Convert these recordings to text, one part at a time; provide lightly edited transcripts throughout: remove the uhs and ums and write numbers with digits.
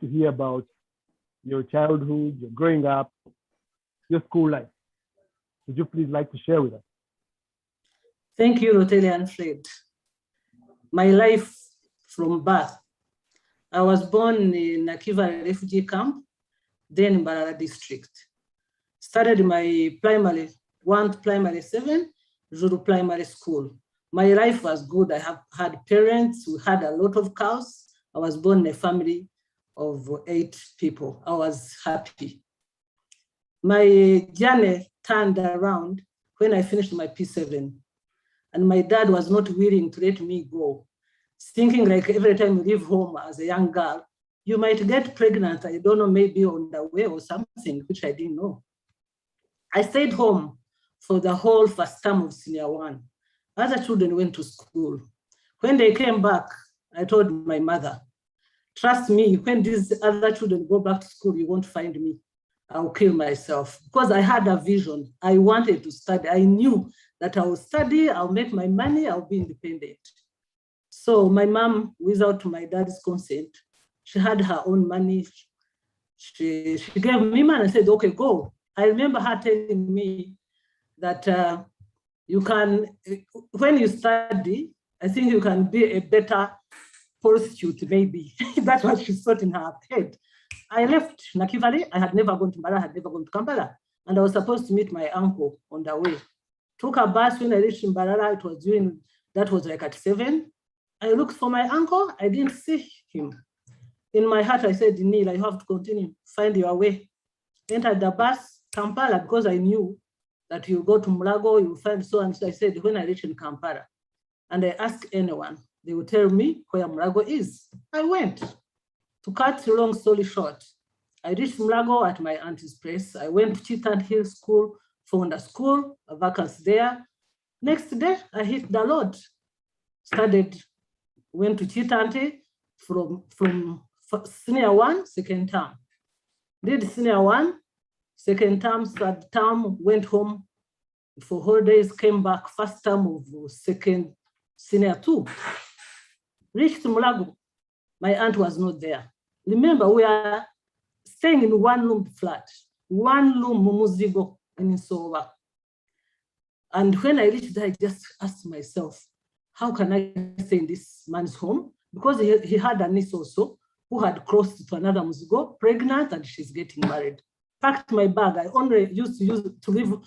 to hear about your childhood, your growing up, your school life. Would you please like to share with us? Thank you, Rotelia and Fred. My life from birth. I was born in Nakiva refugee camp, then in Mbarara district. Started my primary 1 to primary 7, Zulu primary school. My life was good. I have had parents. We had a lot of cows. I was born in a family of 8 people. I was happy. My journey turned around when I finished my P7. And my dad was not willing to let me go, thinking like every time you leave home as a young girl, you might get pregnant. I don't know, maybe on the way or something, which I didn't know. I stayed home for the whole first term of senior 1. Other children went to school. When they came back, I told my mother, trust me, when these other children go back to school, you won't find me. I'll kill myself. Because I had a vision. I wanted to study. I knew that I will study, I'll make my money, I'll be independent. So my mom, without my dad's consent, she had her own money. She gave me money and said, okay, go. I remember her telling me that you can, when you study, I think you can be a better prostitute, maybe. That's what she thought in her head. I left Nakivale. I had never gone to Mbarara, had never gone to Kampala. And I was supposed to meet my uncle on the way. Took a bus. When I reached Mbarara, it was that was like at 7. I looked for my uncle. I didn't see him. In my heart, I said, Neil, you have to continue, find your way. Entered the bus, Kampala, because I knew that you go to Mulago, you find so and so. I said, when I reach in Kampala, and I asked anyone, they would tell me where Mulago is. I went. To cut a long story short, I reached Mulago at my auntie's place. I went to Chitant Hill School, found a school, a vacancy there. Next day, I hit the Lord. Went to Chitanti from senior 1, second term. Did senior 1, second term, third term, went home for holidays, came back, first term of senior 2. Reached Mulago. My aunt was not there. Remember, we are staying in 1-room flat, 1-room Mumuzigo in Nsoba. And when I reached there, I just asked myself, how can I stay in this man's home? Because he had a niece also who had crossed to another Muzigo, pregnant, and she's getting married. Packed my bag. I only used to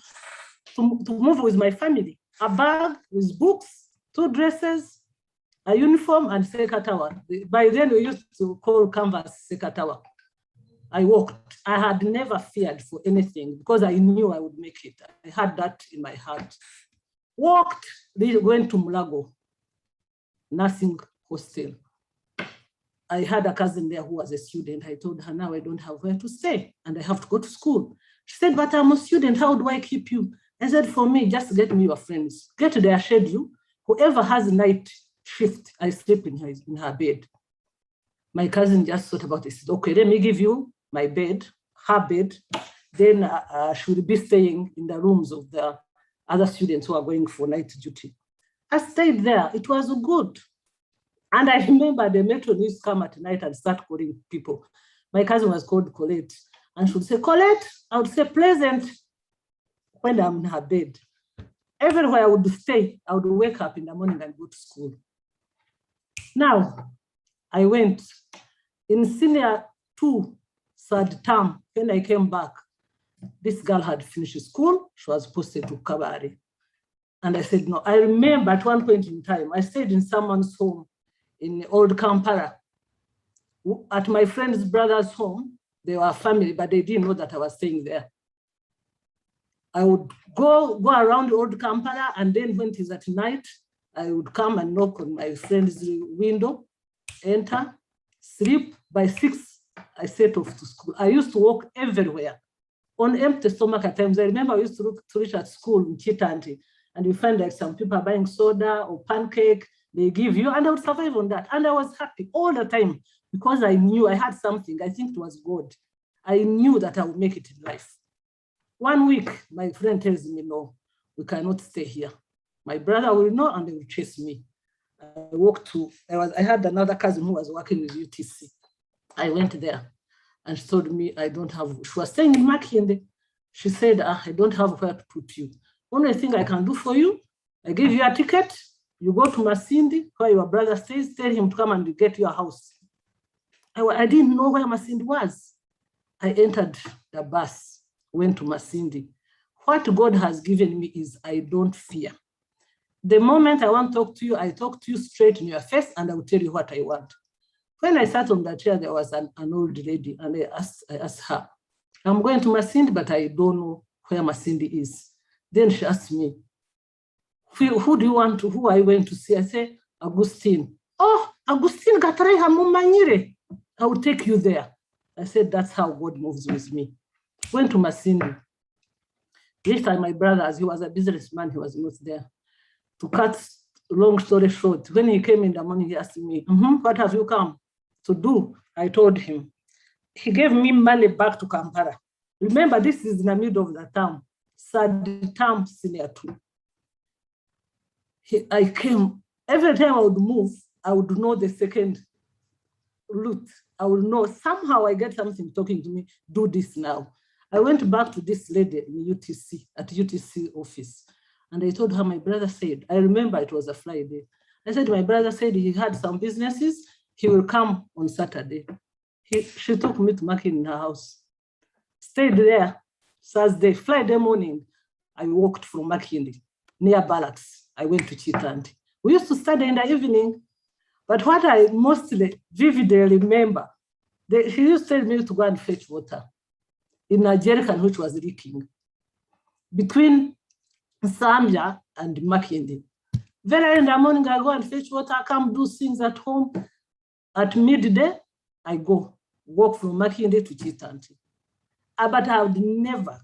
move with my family. A bag with books, 2 dresses, a uniform, and Sekatawa. By then, we used to call canvas Sekatawa. I walked. I had never feared for anything because I knew I would make it. I had that in my heart. Walked, went to Mulago, nursing hostel. I had a cousin there who was a student. I told her, now I don't have where to stay and I have to go to school. She said, but I'm a student. How do I keep you? I said, for me, just get me your friends. Get their schedule. Whoever has a night shift, I sleep in her bed. My cousin just thought about it. Said, okay, let me give you my bed, her bed. Then she will be staying in the rooms of the other students who are going for night duty. I stayed there. It was good. And I remember the matron used to come at night and start calling people. My cousin was called Colette. And she would say, Colette, I would say pleasant when I'm in her bed. Everywhere I would stay, I would wake up in the morning and go to school. Now, I went in senior 2, third term. When I came back, this girl had finished school. She was posted to Kabari. And I said, no. I remember at one point in time, I stayed in someone's home in old Kampala. At my friend's brother's home, they were family, but they didn't know that I was staying there. I would go around old Kampala, and then when it is at night, I would come and knock on my friend's window, enter, sleep. By 6, I set off to school. I used to walk everywhere on empty stomach at times. I remember I used to reach at school in Chitanti, and you find like some people are buying soda or pancake, they give you, and I would survive on that. And I was happy all the time because I knew I had something. I think it was God. I knew that I would make it in life. 1 week, my friend tells me, no, we cannot stay here. My brother will know and they will chase me. I had another cousin who was working with UTC. I went there and she told me I don't have, she was staying in Makinde. She said, I don't have where to put you. Only thing I can do for you, I give you a ticket, you go to Masindi, where your brother stays, tell him to come and get your house. I didn't know where Masindi was. I entered the bus, went to Masindi. What God has given me is I don't fear. The moment I want to talk to you, I talk to you straight in your face and I will tell you what I want. When I sat on the chair, there was an old lady and I asked her, I'm going to Masindi, but I don't know where Masindi is. Then she asked me, who do you want to, who are you going to see? I say, Augustine. Oh, Augustine Gatareha Mumanyire. I will take you there. I said, that's how God moves with me. Went to Masindi. This time my brother, as he was a businessman, he was not there. To cut long story short, when he came in the morning, he asked me, what have you come to do? I told him. He gave me money back to Kampala. Remember, this is in the middle of the town. Third term senior 2. I came, every time I would move, I would know the second route. I would know, somehow I get something talking to me, do this now. I went back to this lady in UTC, at UTC office. And I told her, my brother said, I remember it was a Friday. I said, my brother said he had some businesses, he will come on Saturday. She took me to Makin in her house. Stayed there Thursday, Friday morning. I walked from Makindi, near Barracks. I went to Chitandi. We used to study in the evening, but what I mostly vividly remember, she used to tell me to go and fetch water in a jerrycan which was leaking between Zambia and Makindi. Very early in the morning, I go and fetch water, I come do things at home. At midday, I go walk from Makindi to Chitandi. But I would never,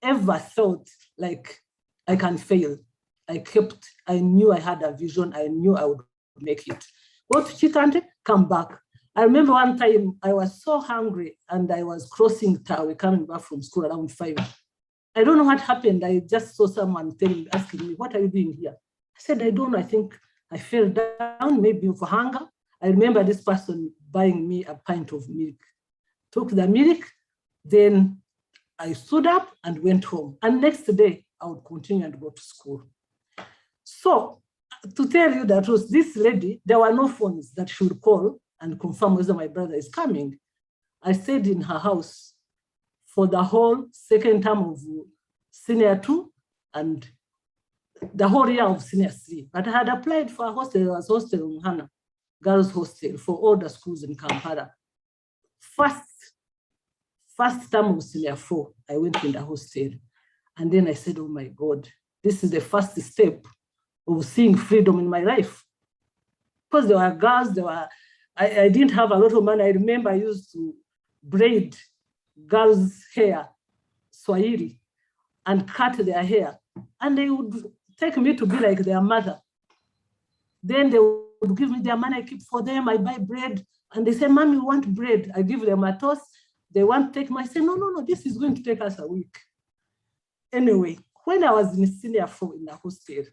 ever thought like I can fail. I knew I had a vision. I knew I would make it. Go to Chitandi, come back. I remember one time I was so hungry and I was crossing Tawe, coming back from school around 5. I don't know what happened. I just saw someone asking me, what are you doing here? I said, I don't know. I think I fell down, maybe for hunger. I remember this person buying me a pint of milk. Took the milk, then I stood up and went home. And next day, I would continue and go to school. So to tell you the truth, this lady, there were no phones that she would call and confirm whether my brother is coming. I stayed in her house for the whole second term of senior 2 and the whole year of senior 3. But I had applied for a hostel. There was hostel in Hana, girls' hostel for all the schools in Kampala. First term of senior 4, I went in the hostel. And then I said, oh my God, this is the first step of seeing freedom in my life. Because there were girls, I didn't have a lot of money. I remember I used to braid girls' hair, Swahili, and cut their hair. And they would take me to be like their mother. Then they would give me their money, I keep for them, I buy bread. And they say, Mommy, we want bread. I give them a toast. They want to take my, I say, no, this is going to take us a week. Anyway, when I was in senior 4 in the hostel,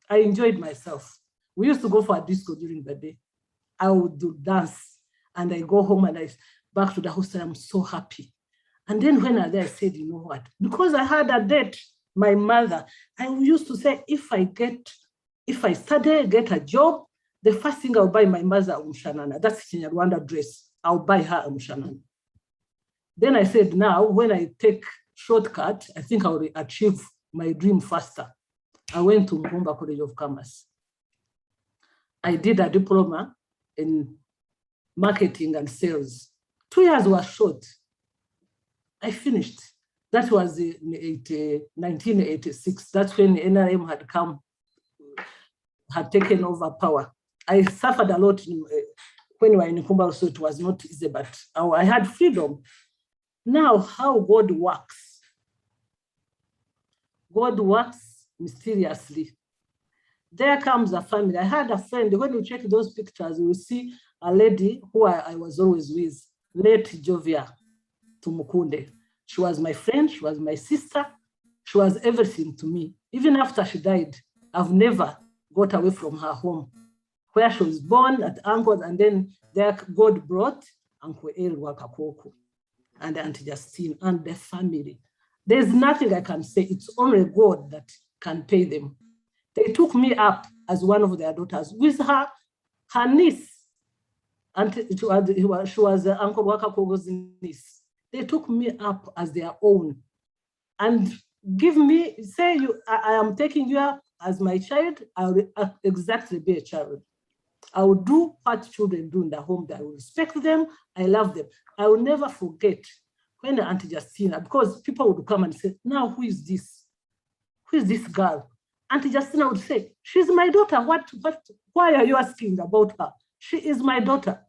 I enjoyed myself. We used to go for a disco during the day. I would do dance and I go home and I back to the hostel. I'm so happy. And then when I said, you know what? Because I had a date, my mother, I used to say, if I study, get a job, the first thing I'll buy my mother a Mushanana. That's a Rwanda dress. I'll buy her a Mushanana. Then I said, now when I take shortcut, I think I will achieve my dream faster. I went to Mbumba College of Commerce. I did a diploma in marketing and sales. 2 years was short. I finished. That was in 1986. That's when NRM had taken over power. I suffered a lot when we were in Kumba, so it was not easy, but I had freedom. Now, how God works. God works mysteriously. There comes a family. I had a friend, when you check those pictures, you will see a lady who I was always with, late Jovia Tumukunde. She was my friend, she was my sister, she was everything to me. Even after she died, I've never got away from her home, where she was born at Angkor, and then there God brought Uncle El Wakakoko and Auntie Justine and the family. There's nothing I can say. It's only God that can pay them. They took me up as one of their daughters with her niece. And she was Uncle Wakakogo's niece. They took me up as their own and give me, say I am taking you up as my child, I will exactly be a child. I will do what children do in the home. I will respect them. I love them. I will never forget when Auntie Justina, because people would come and say, now who is this? Who is this girl? Auntie Justina would say, she's my daughter. Why are you asking about her? She is my daughter.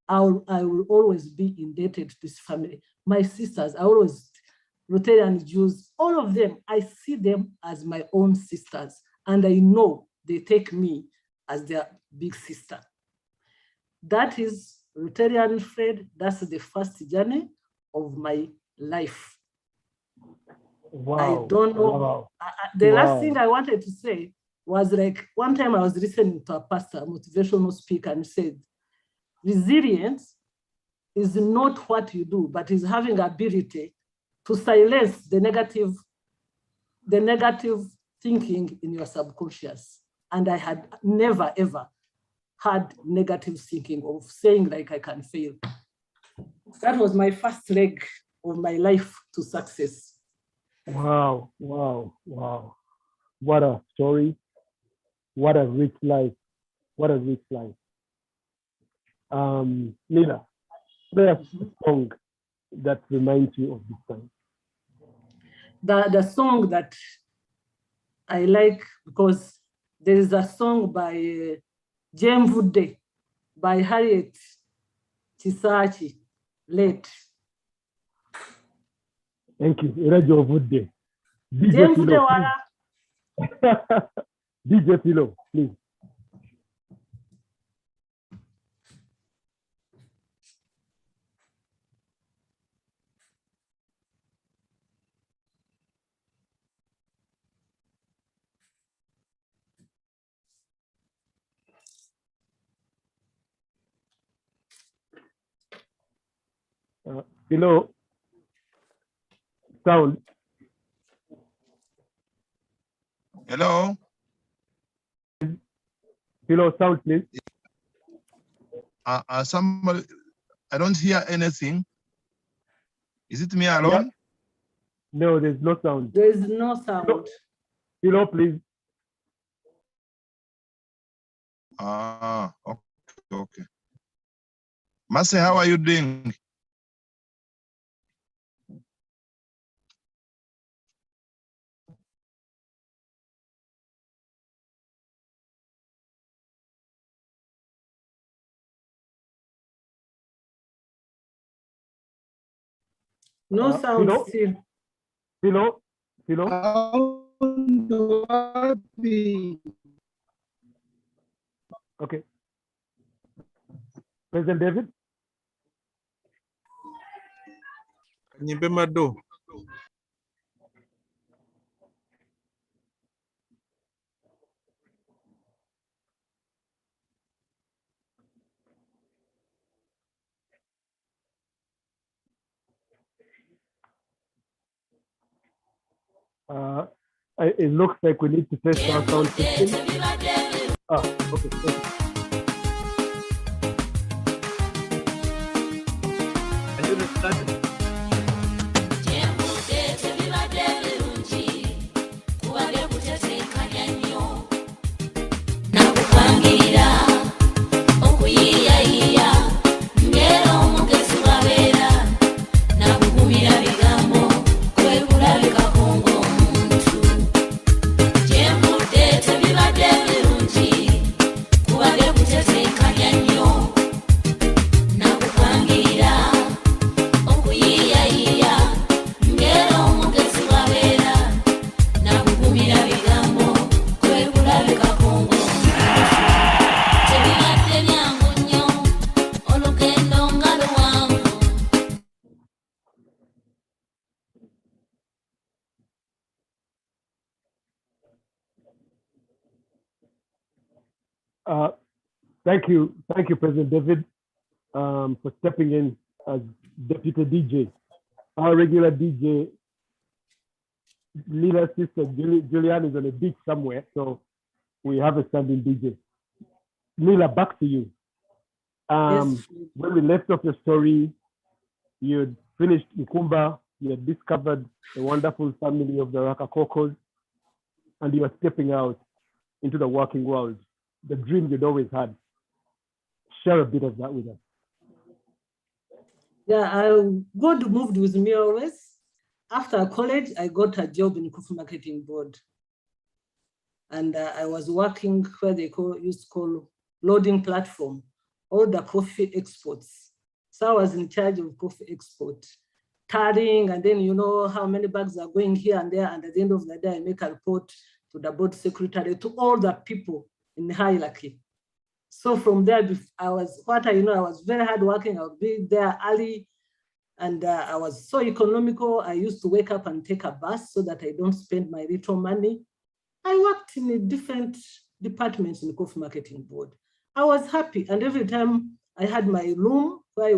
I will always be indebted to this family. My sisters, Rotarian Jews, all of them, I see them as my own sisters. And I know they take me as their big sister. That is Rotarian Fred. That's the first journey of my life. Wow. I don't know. Wow. The last thing I wanted to say was like, one time I was listening to a pastor, a motivational speaker, and said, resilience is not what you do, but is having ability to silence the negative thinking in your subconscious. And I had never, ever had negative thinking of saying like I can fail. That was my first leg of my life to success. Wow, wow, wow. What a story. What a rich life. What a rich life. Nina, there's a song that reminds you of this time. The song that I like, because there is a song by James Wood by Harriet Chisachi, late. Thank you. Radio Wood. James Wood, DJ Philo, please. Philo, sound. Hello? Philo, sound, please. Somebody, I don't hear anything. Is it me alone? Yeah. No, there's no sound. There is no sound. Philo, please. Okay. Mase, how are you doing? No sound Philo? still. Philo? Okay. President David? It looks like we need to test our sound system. Okay. Thank you, President David. for stepping in as deputy DJ. Our regular DJ, Lila's sister Julianne is on a beach somewhere, so we have a standing DJ. Lila, back to you. Yes. When we left off your story, you had finished Nkumba, you had discovered a wonderful family of the Rakakokos, and you are stepping out into the working world, the dream you'd always had. Share a bit of that with us. Yeah, God moved with me always. After college, I got a job in coffee marketing board. And I was working where they used to call loading platform, all the coffee exports. So I was in charge of coffee export, tarring, and then you know how many bags are going here and there. And at the end of the day, I make a report to the board secretary, to all the people in the hierarchy. So from there, I was very hardworking. I would be there early, and I was so economical. I used to wake up and take a bus so that I don't spend my little money. I worked in different departments in the coffee marketing board. I was happy, and every time I had my room where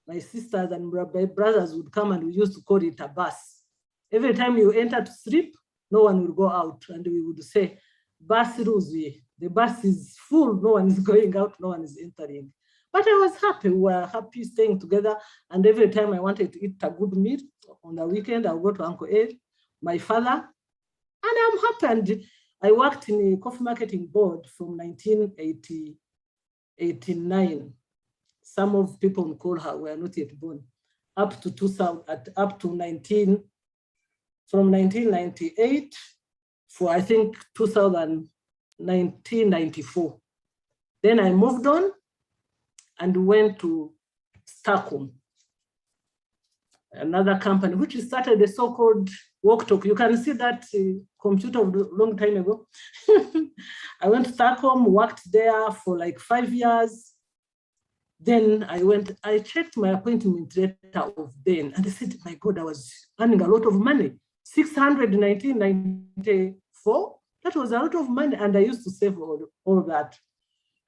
my sisters and my brothers would come, and we used to call it a bus. Every time you enter to sleep, no one will go out, and we would say, "Bus Ruzi, the bus is full, no one is going out, no one is entering." But I was happy. We were happy staying together, and every time I wanted to eat a good meal on the weekend, I would go to Uncle Ed, my father, and I'm happy. And I worked in the coffee marketing board from 1989. Some of people in Kolha were not yet born. Up to 2000, from 1998 for I think 1994. Then I moved on and went to Stockholm, another company which started the so-called walk talk. You can see that computer a long time ago. I went to Stockholm, worked there for like 5 years. Then I checked my appointment letter of then, and I said, my God, I was earning a lot of money. 600 in 1994, that was a lot of money, and I used to save all that.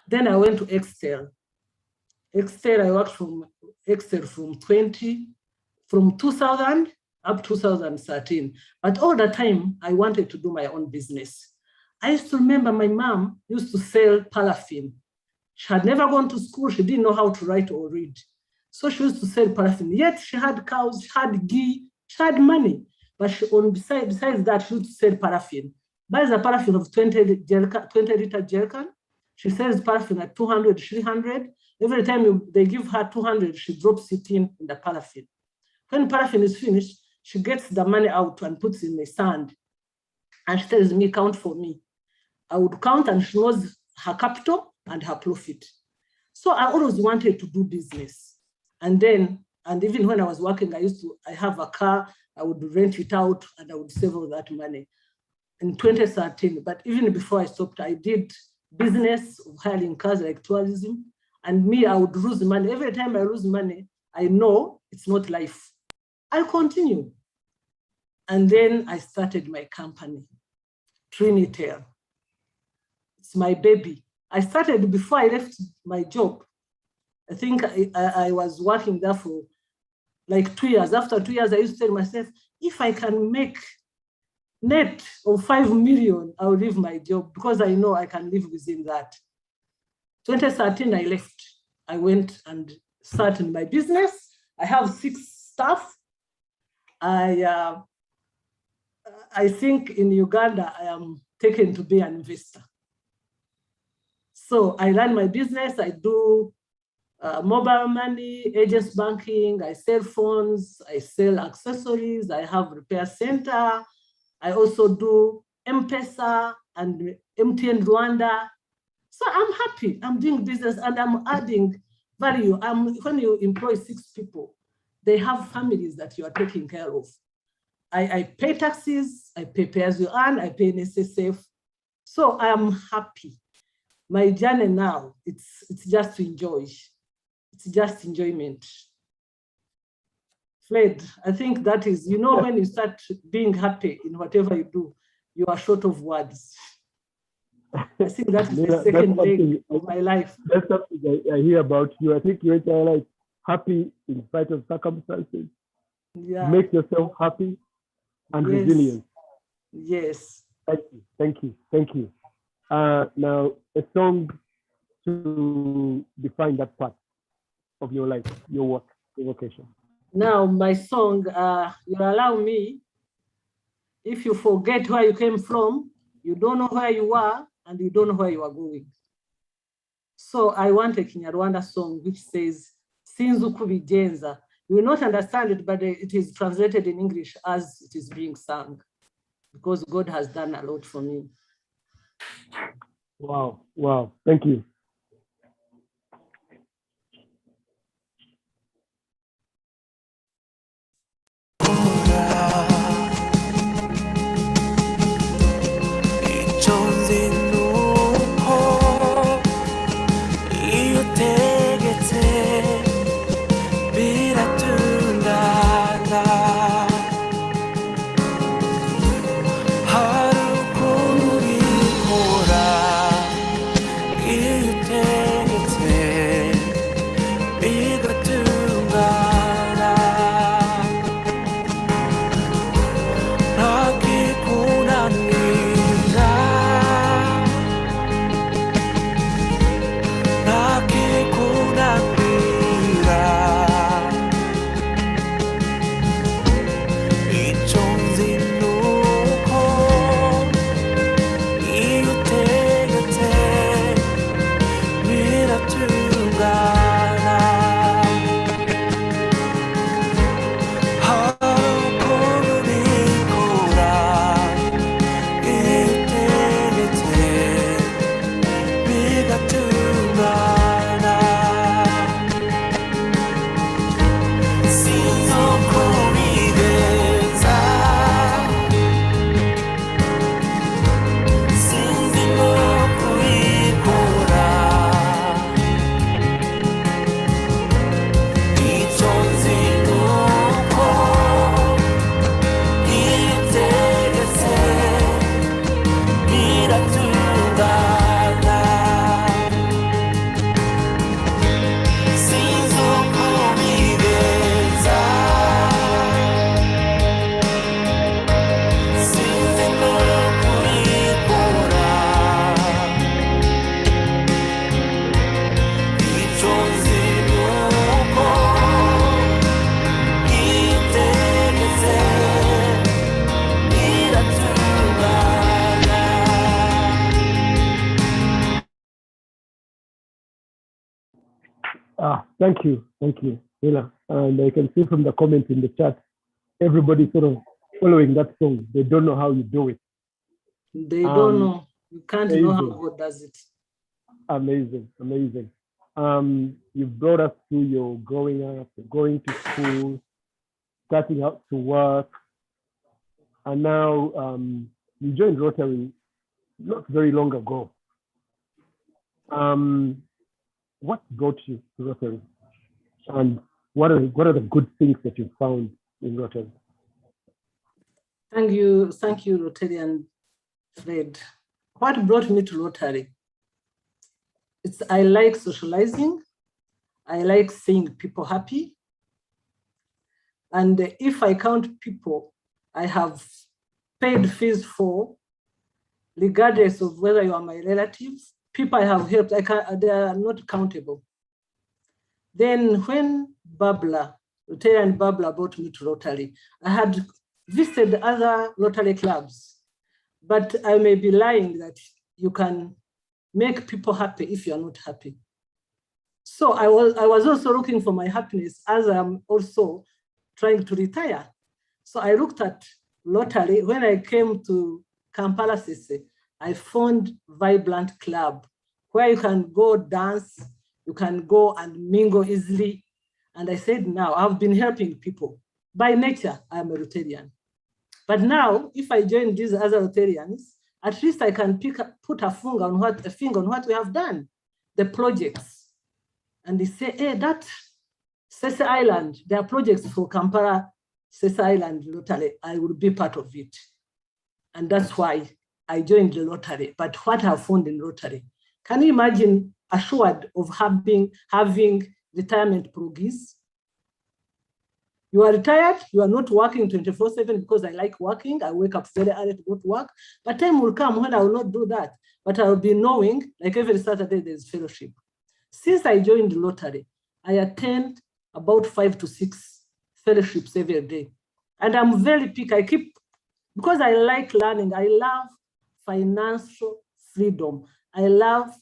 Then I went to Excel. I worked from Excel from 2000 up 2013. But all the time, I wanted to do my own business. I used to remember my mom used to sell paraffin. She had never gone to school. She didn't know how to write or read. So she used to sell paraffin. Yet she had cows, she had ghee, she had money. But besides that, she used to sell paraffin. Buys a paraffin of 20 liter jerrycan. She sells paraffin at 200, 300. Every time they give her 200, she drops it in the paraffin. When paraffin is finished, she gets the money out and puts it in the sand. And she tells me, count for me. I would count, and she knows her capital and her profit. So I always wanted to do business. And even when I was working, I have a car, I would rent it out, and I would save all that money. In 2013, but even before I stopped, I did business of hiring cars like tourism. And me, I would lose money. Every time I lose money, I know it's not life. I'll continue. And then I started my company, Trinitel. It's my baby. I started before I left my job. I think I was working there for like 2 years. After 2 years, I used to tell myself, if I can make net of 5 million, I'll leave my job, because I know I can live within that. 2013, I left. I went and started my business. I have 6 staff. I think in Uganda, I am taken to be an investor. So I run my business. I do mobile money, agents banking, I sell phones, I sell accessories, I have repair center. I also do M-Pesa and MTN Rwanda. So I'm happy. I'm doing business and I'm adding value. When you employ 6 people, they have families that you are taking care of. I pay taxes, I pay as you earn, I pay NSSF. So I'm happy. My journey now, it's just to enjoy. It's just enjoyment. Fred, I think that is, when you start being happy in whatever you do, you are short of words. I think that is the Leila, second that's leg something, of my life. that's something I hear about you. I think you're like happy in spite of circumstances. Yeah. Make yourself happy and Yes. resilient. Yes. Thank you, thank you, thank you. Now, a song to define that part of your life, your work, your vocation. Now, my song, you allow me, if you forget where you came from, you don't know where you are, and you don't know where you are going. So I want a Kinyarwanda song which says, Sinzu kubigenza. You will not understand it, but it is translated in English as it is being sung, because God has done a lot for me. Wow, wow, thank you. Thank you, Leila. And I can see from the comments in the chat, everybody sort of following that song. They don't know how you do it. They don't know. You can't know how God does it. Amazing, amazing. You've brought us through your growing up, going to school, starting out to work, and now you joined Rotary not very long ago. What brought you to Rotary? And what are the good things that you found in Rotary? Thank you, Rotarian Fred. What brought me to Rotary? I like socializing. I like seeing people happy. And if I count people I have paid fees for, regardless of whether you are my relatives, people I have helped, they are not countable. Then when Rotarian Babla brought me to Rotary, I had visited other Rotary clubs, but I may be lying that you can make people happy if you are not happy. So I was also looking for my happiness as I'm also trying to retire. So I looked at Rotary. When I came to Kampala-Ssese, I found Vibrant Club where you can go dance, you can go and mingle easily. And I said, now I've been helping people. By nature, I'm a Rotarian. But now, if I join these other Rotarians, at least I can put a finger on what we have done, the projects. And they say, hey, that Ssese Island, there are projects for Kampala-Ssese Island Rotary. I will be part of it. And that's why I joined the Rotary. But what I found in Rotary, can you imagine assured of having retirement progress? You are retired, you are not working 24/7 because I like working. I wake up very early to go to work, but time will come when I will not do that. But I will be knowing, like every Saturday, there's fellowship. Since I joined the Rotary, I attend about 5 to 6 fellowships every day. And I'm very picky. Because I like learning, I love financial freedom. I love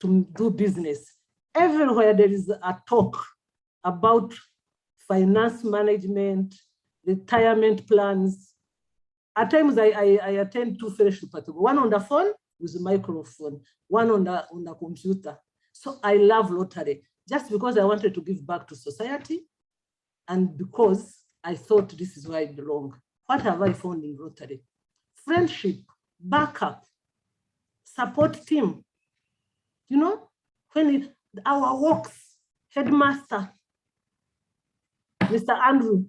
to do business. Everywhere there is a talk about finance management, retirement plans. At times I attend 2 fellowships, one on the phone with a microphone, one on the computer. So I love Rotary, just because I wanted to give back to society and because I thought this is where I belong. What have I found in Rotary? Friendship, backup, support team. You know, when our walks, headmaster, Mr. Andrew,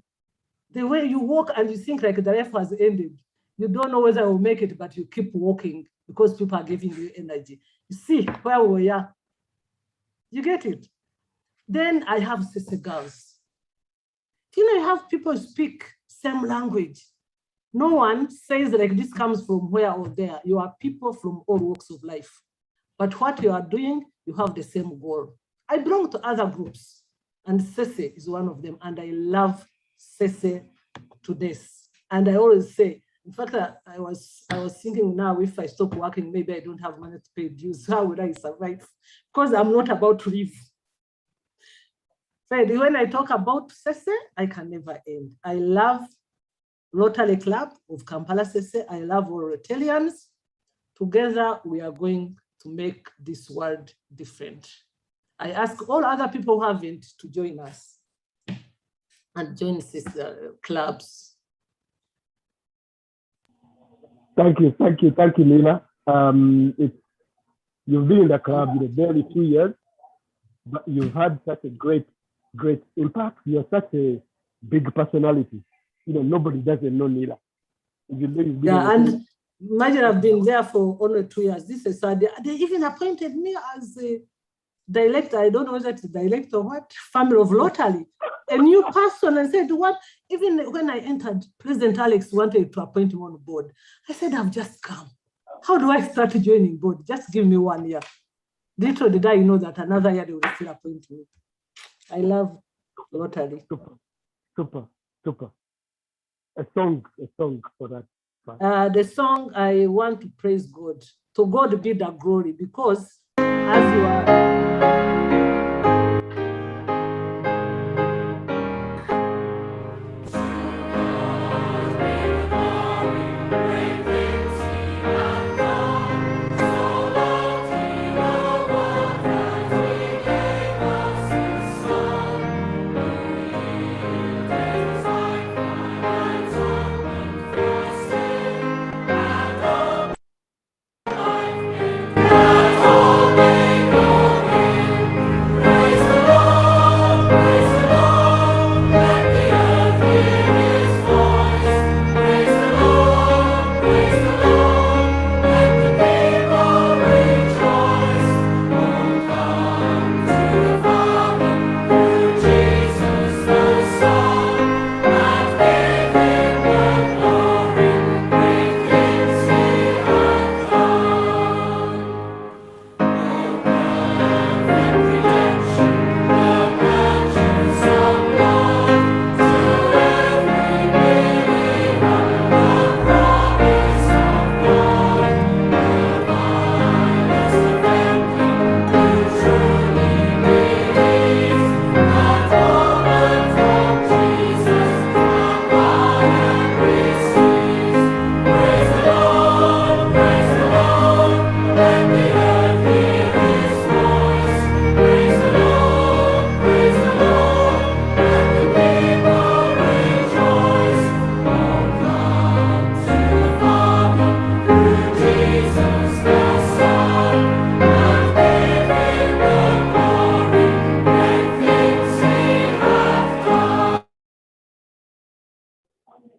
the way you walk and you think like the life has ended, you don't know whether I will make it, but you keep walking because people are giving you energy. You see where we are. You get it? Then I have Ssese girls. You know, you have people speak same language. No one says like this comes from where or there. You are people from all walks of life. But what you are doing, you have the same goal. I belong to other groups, and Ssese is one of them. And I love Ssese to this. And I always say, in fact, I was thinking now, if I stop working, maybe I don't have money to pay dues. How would I survive? Because I'm not about to leave. So when I talk about Ssese, I can never end. I love Rotary Club of Kampala-Ssese. I love all Rotarians. Together, we are going to make this world different. I ask all other people who haven't to join us and join sister clubs. Thank you, Lila. You've been in the club barely 2 years, but you've had such a great impact. You're such a big personality. You know, nobody doesn't know Lila. Yeah, and imagine I've been there for only 2 years. This is sad. They even appointed me as a director. I don't know whether it's director or what, family of Rotary. A new person, and said, what? Even when I entered, President Alex wanted to appoint me on board. I said, I've just come. How do I start joining board? Just give me 1 year. Little did I know that another year they will still appoint me. I love Rotary. Super. A song for that. The song, I want to praise God. To God be the glory, because as you are.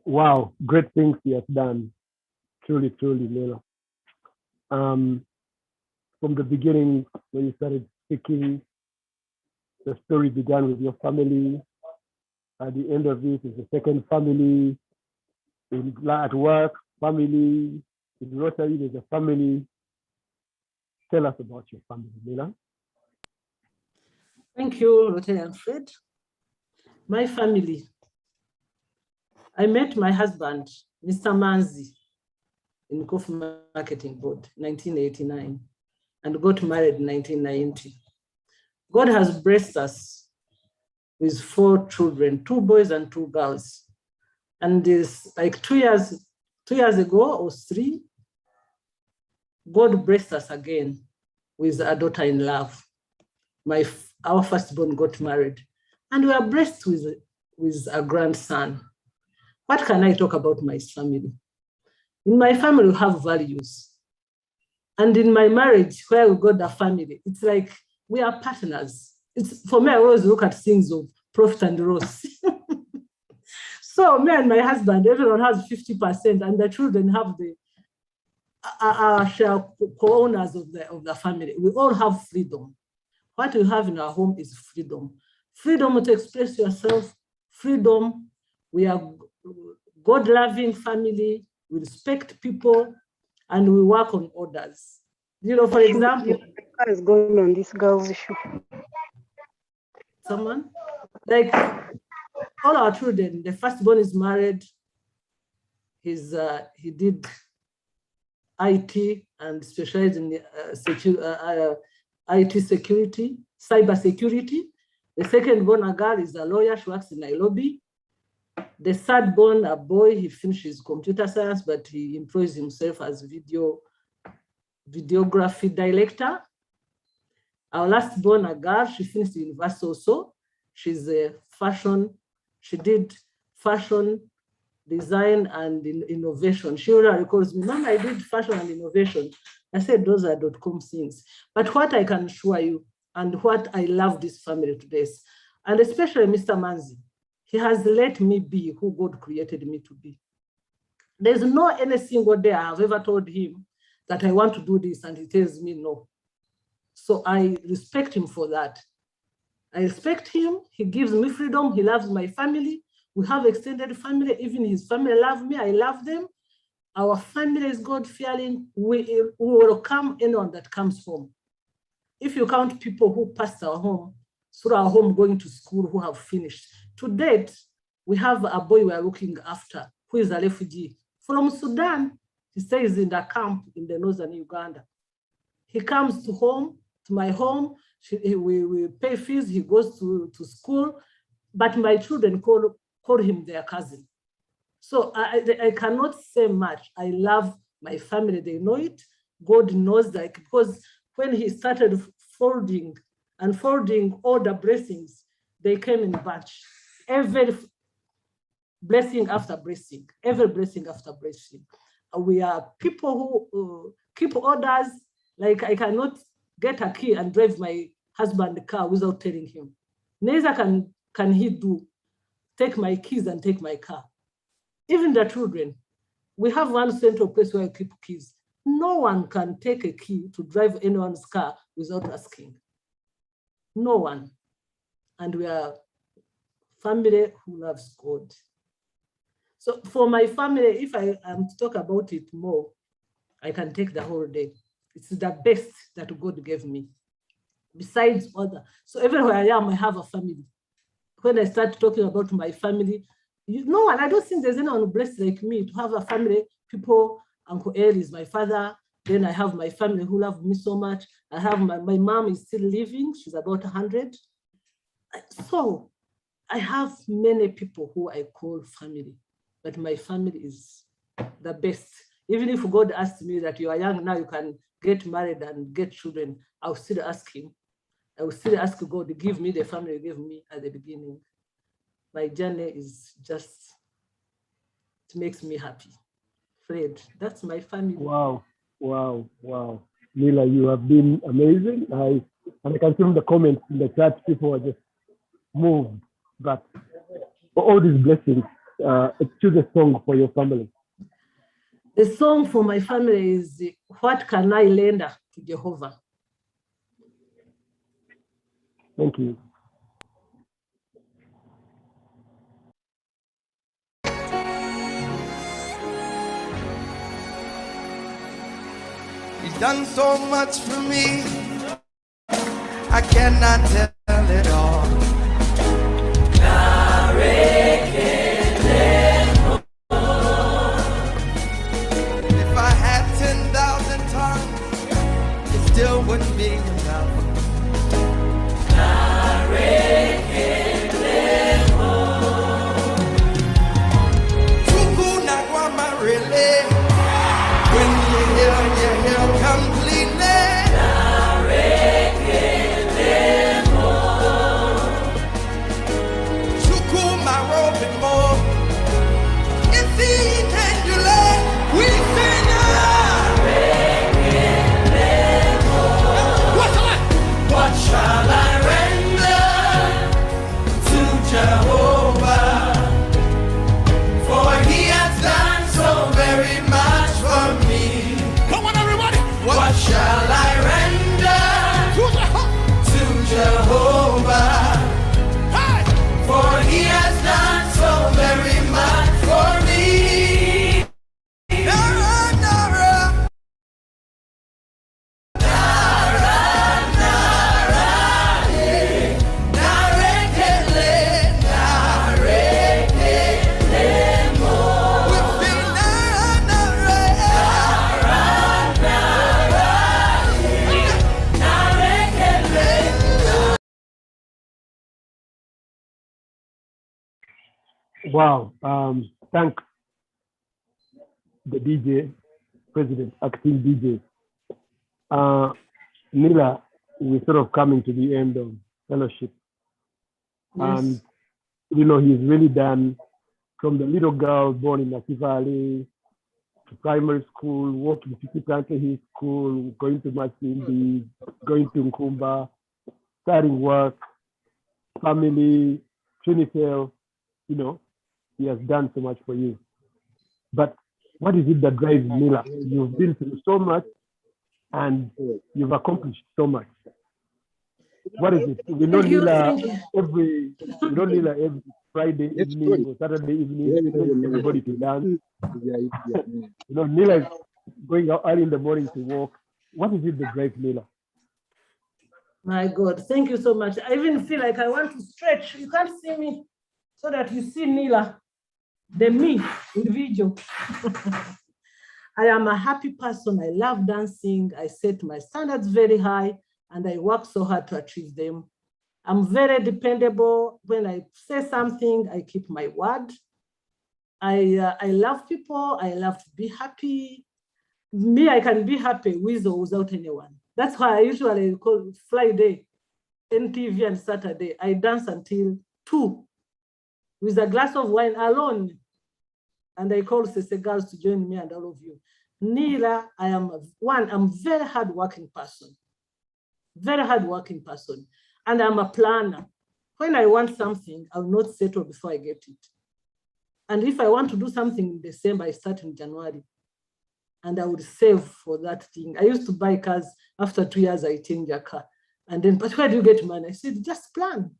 Wow, great things he has done. Truly, Lila. From the beginning, when you started speaking, the story began with your family. At the end of it is the second family. At work, family. In Rotary, there's a family. Tell us about your family, Mila. Thank you, Rotary and Fred. My family. I met my husband, Mr. Manzi, in Coffee Marketing Board, 1989, and got married in 1990. God has blessed us with 4 children, 2 boys and 2 girls. And this, like 2 years ago or 3, God blessed us again with a daughter in love. Our firstborn got married, and we are blessed with a grandson. What can I talk about my family? In my family, we have values. And in my marriage, where we got a family, it's like we are partners. For me, I always look at things of profit and loss. So me and my husband, everyone has 50%, and the children have the share co-owners of the family. We all have freedom. What we have in our home is freedom. Freedom to express yourself, freedom. We are God-loving family, we respect people, and we work on orders. You know, for example, what is going on this girl's issue? Someone, like all our children, the firstborn is married. He did IT and specialized in IT security, cyber security. The second-born, a girl, is a lawyer. She works in Nairobi. The third-born, a boy, he finished his computer science, but he employs himself as videography director. Our last-born, a girl, she finished university also. She's a fashion. She did fashion design and innovation. She already calls me, Mom, I did fashion and innovation. I said, those are .com things. But what I can assure you, and what I love this family today, and especially Mr. Manzi, he has let me be who God created me to be. There's no any single day I have ever told him that I want to do this, and he tells me no. So I respect him for that. I respect him. He gives me freedom. He loves my family. We have extended family. Even his family love me. I love them. Our family is God-fearing. We welcome anyone that comes home. If you count people who passed our home, through our home going to school, who have finished. To date, we have a boy we are looking after, who is a refugee from Sudan. He stays in the camp in the northern Uganda. He comes to my home. We pay fees. He goes to school. But my children call him their cousin. So I cannot say much. I love my family. They know it. God knows that, because when he started folding all the blessings, they came in batch. Every blessing after blessing, every blessing after blessing. We are people who keep orders. Like, I cannot get a key and drive my husband's car without telling him. Neither can he take my keys and take my car. Even the children, we have one central place where I keep keys. No one can take a key to drive anyone's car without asking. No one. And we are family who loves God. So for my family, if I am to talk about it more, I can take the whole day. It's the best that God gave me. Besides other. So everywhere I am, I have a family. When I start talking about my family, no one, I don't think there's anyone blessed like me to have a family. People, Uncle El is my father. Then I have my family who love me so much. I have my mom is still living. She's about 100. So I have many people who I call family, but my family is the best. Even if God asked me that you are young now, you can get married and get children, I'll still ask him. I will still ask God to give me the family you gave me at the beginning. My journey is just, it makes me happy. Fred, that's my family. Wow, wow, wow. Mila, you have been amazing. And I can see from the comments in the chat, people are just moved. But for all these blessings, choose a song for your family. The song for my family is, what can I render to Jehovah? Thank you. He's done so much for me, I cannot tell it all. If I had 10,000 tongues, it still wouldn't be enough. Tuku nakwama really. When you hear completely. Tuku my rope and more. If he can do that, we sing What shall I render to Jehovah? For he has done so very much for me. Come on, everybody. What shall I render to Jehovah? Hey! For he has done so very much for me. Nara, nara. Wow. Thank the DJ, President, acting DJ. Nila, we're sort of coming to the end of fellowship. Yes. And, you know, he's really done from the little girl born in Nakivale to primary school, working to High School, going to Masindi, going to Nkumba, starting work, family, Trinity, you know, he has done so much for you. But what is it that drives Nila? You've been through so much and you've accomplished so much. What is it? We know Nila every Friday evening or Saturday evening, everybody to dance. You know, Nila is going out early in the morning to walk. What is it that drives Nila? My God, thank you so much. I even feel like I want to stretch. You can't see me so that you see Nila, the me individual. I am a happy person. I love dancing. I set my standards very high and I work so hard to achieve them. I'm very dependable. When I say something, I keep my word. I love people. I love to be happy. Me, I can be happy with or without anyone. That's why I usually call Friday, NTV and Saturday. I dance until 2 with a glass of wine alone. And I call Ssese girls to join me and all of you. Nila, I'm very hardworking person. Very hardworking person. And I'm a planner. When I want something, I will not settle before I get it. And if I want to do something in December, I start in January. And I would save for that thing. I used to buy cars. After 2 years, I change a car. And then, but where do you get money? I said, just plan.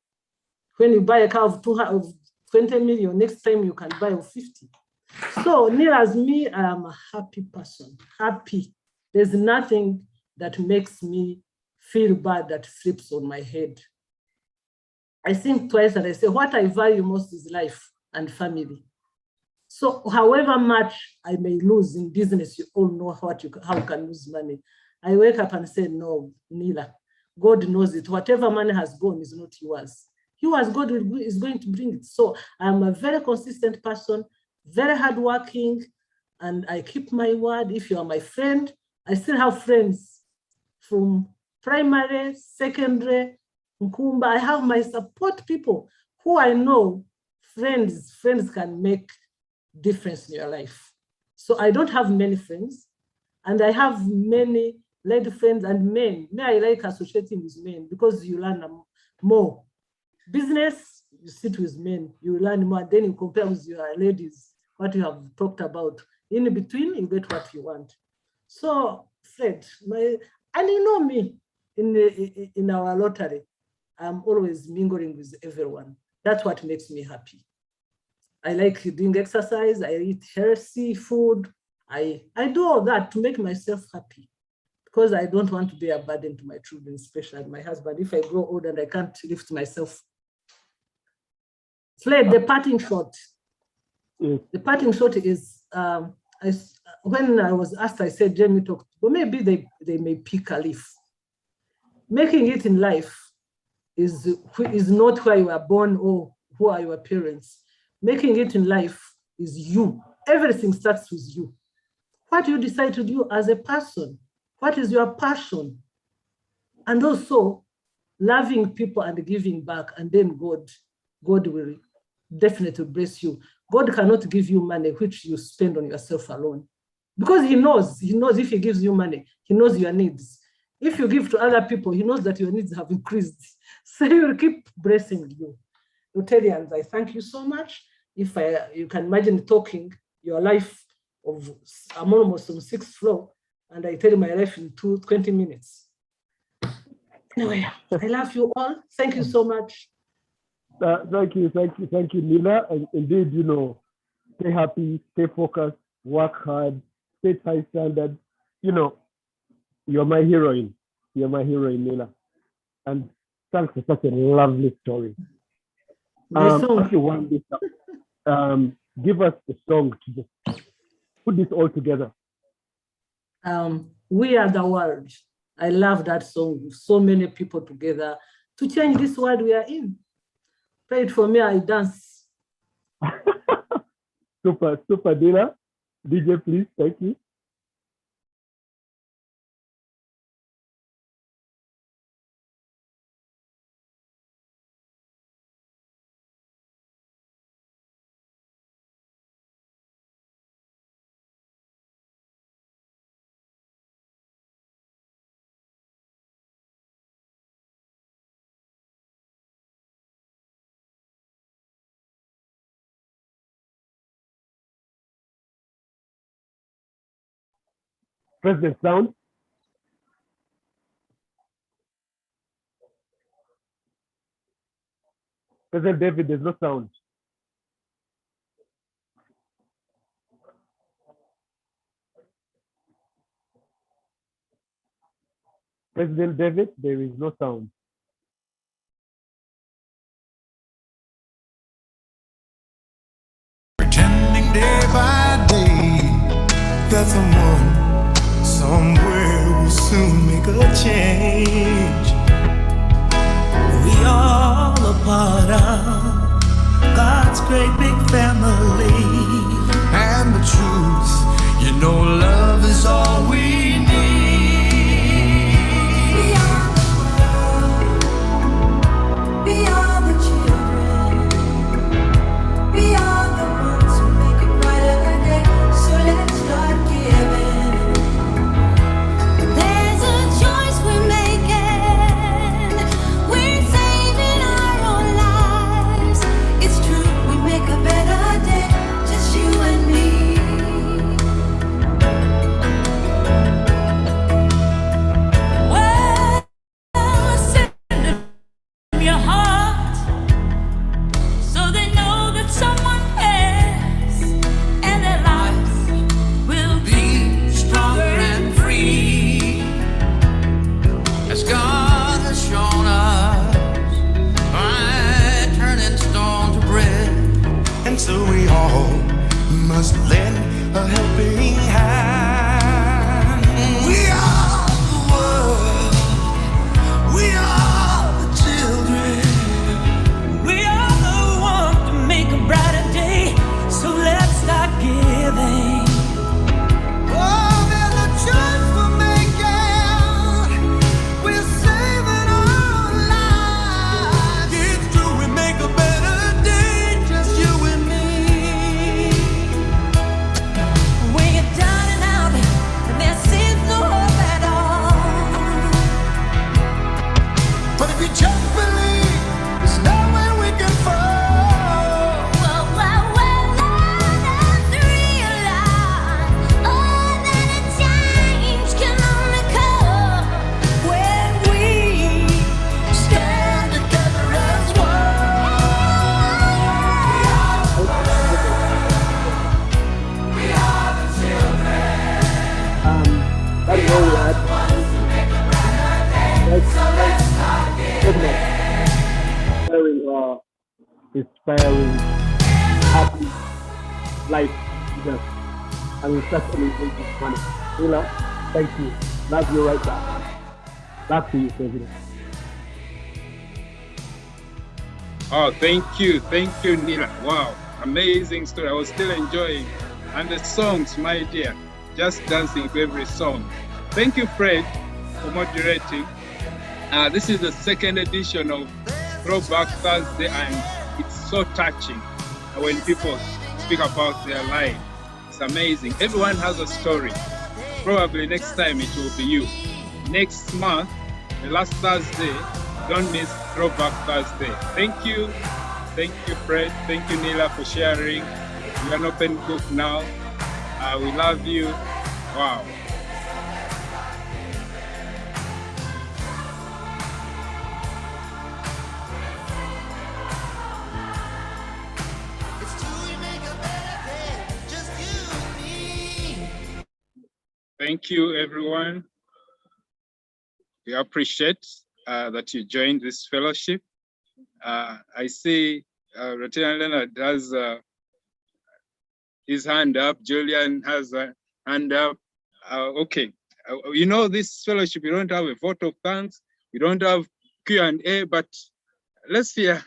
When you buy a car of 20 million, next time you can buy of 50. So near as me, I am a happy person, happy. There's nothing that makes me feel bad that slips on my head. I think twice and I say, what I value most is life and family. So however much I may lose in business, you all know how you can lose money. I wake up and say, no, Nila, God knows it. Whatever money has gone is not yours. Yours, God is going to bring it. So I'm a very consistent person, very hardworking, and I keep my word. If you are my friend, I still have friends from primary, secondary, Nkumba. I have my support people who I know friends can make difference in your life. So I don't have many friends, and I have many lady friends and men. Me, I like associating with men because you learn more. Business, you sit with men, you learn more, then you compare with your ladies, what you have talked about. In between, you get what you want. So, Fred, and you know me, in our lottery, I'm always mingling with everyone. That's what makes me happy. I like doing exercise. I eat healthy food. I do all that to make myself happy, because I don't want to be a burden to my children, especially my husband. If I grow old and I can't lift myself. Fred, the parting shot. Yes. The parting shot is, when I was asked, I said, Jamie talked, well, maybe they may pick a leaf. Making it in life is not where you are born or who are your parents. Making it in life is you. Everything starts with you. What you decide to do as a person, what is your passion? And also loving people and giving back, and then God will definitely bless you. God cannot give you money which you spend on yourself alone, because he knows if he gives you money, he knows your needs. If you give to other people, he knows that your needs have increased. So he will keep blessing you. Rotarians, I thank you so much. If you can imagine talking your life of, I'm almost on 6th floor, and I tell you my life in 20 minutes. Anyway, I love you all. Thank you so much. Thank you, Nina. And indeed, stay happy, stay focused, work hard, set high standards. You're my heroine. You're my heroine, Nina. And thanks for such a lovely story. If you want this, give us a song to just put this all together. We Are the World. I love that song. So many people together to change this world we are in. Play it for me, I dance. Super, Nina. DJ, please, thank you. President sound. President David, there's no sound. President David, there is no sound. Pretending day by day that someone somewhere will soon make a change. We all a part of God's great big family. And the truth, love is all we need. We are the world. We are the children. We are the ones who make a brighter day. So let's start giving. There's a choice we're making. We're saving our own lives. It's true, we make a better day. Just you and me. Well, send it from your heart, so they know that someone cares, and their lives will be stronger and free, as God has shown us by turning stone to bread. And so we all must lend a helping hand. We are the world. We are the children. We are the ones to make a brighter day. So let's start giving. Oh, there's a choice we're making. We're saving our lives. It's true, we make a better day. Just you and me. When you're down and out, and there seems no hope at all, inspiring, happy life with us. And in such an important manner. Nila, thank you. Love you right back. Back to you, President. Oh, thank you, Nila. Wow, amazing story. I was still enjoying, and the songs, my dear, just dancing to every song. Thank you, Fred, for moderating. This is the second edition of Throwback Thursday, and it's so touching when people speak about their life. It's amazing. Everyone has a story. Probably next time it will be you. Next month, the last Thursday, don't miss Throwback Thursday. Thank you, Fred. Thank you, Nila, for sharing. You're an open book now. We love you. Wow. Thank you, everyone. We appreciate that you joined this fellowship. I see Lieutenant Leonard has his hand up. Julian has a hand up. Okay, you know, this fellowship, we don't have a vote of thanks. We don't have Q&A, but let's hear.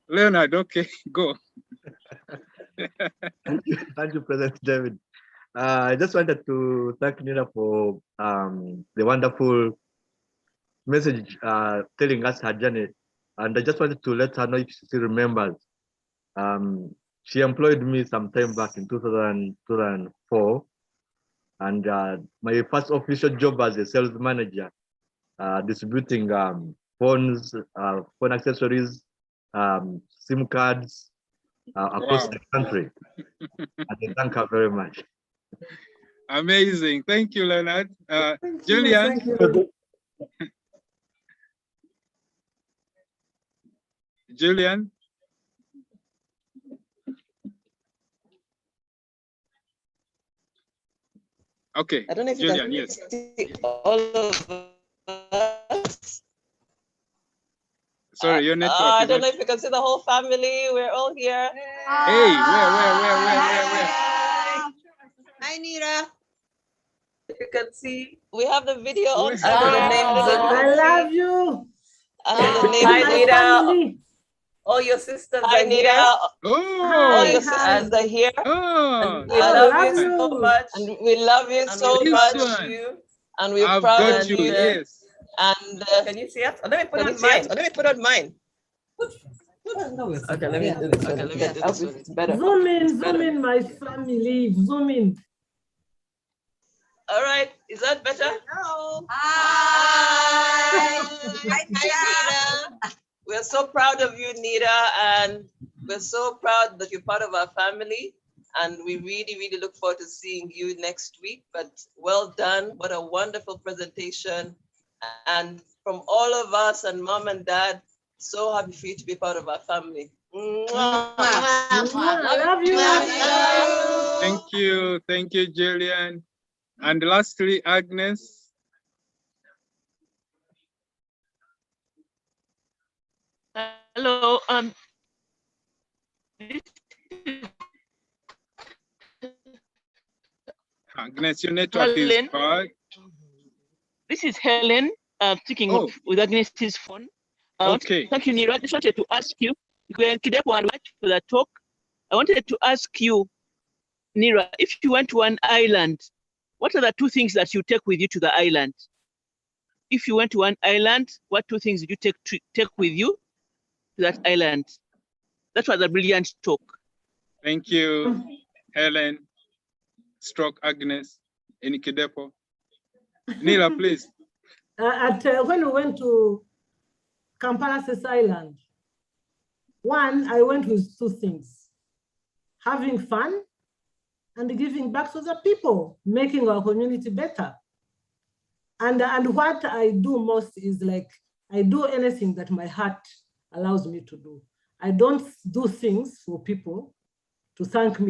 Leonard, okay, go. Thank you, President David. I just wanted to thank Nina for the wonderful message telling us her journey. And I just wanted to let her know if she still remembers. She employed me some time back in 2004. And my first official job as a sales manager, distributing phones, phone accessories, SIM cards across the country. And I thank her very much. Amazing. Thank you, Leonard. Julian. Thank you. Julian. Okay. I don't know if Julian, you yes. can see all of us. Sorry, your network. I don't know if you can see the whole family. We're all here. Hey, where? Hi, Nira. If you can see, we have the video on. I love you. Hi, Nira. All your sisters are here. All your sisters are here. Oh, We love you so much. And we love you so much. And we're proud of you. Yes. And can you see us? Oh, let me put on mine. Let me put on mine. Okay, let me do this. Okay, let me do this. It's better. Zoom in, my family. Zoom in. All right, is that better? Hello. Hi. Hi, Nira. We're so proud of you, Nira, and we're so proud that you're part of our family. And we really, really look forward to seeing you next week. But well done. What a wonderful presentation. And from all of us and mom and dad, so happy for you to be part of our family. I love you. Thank you, Julian. And lastly, Agnes. Hello. Agnes, your network is bad. This is Helen speaking with Agnes's phone. Okay. Thank you, Nira. I just wanted to ask you, Kidepo and much for the talk. I wanted to ask you, Nira, if you went to an island, what are the two things that you take with you to the island? If you went to one island, what two things did you take with you to that island? That was a brilliant talk. Thank you, Helen, Agnes, in Kidepo. Nila, please. When we went to Kampala-Ssese Island, one, I went with two things: having fun and giving back to the people, making our community better. And what I do most is like, I do anything that my heart allows me to do. I don't do things for people to thank me.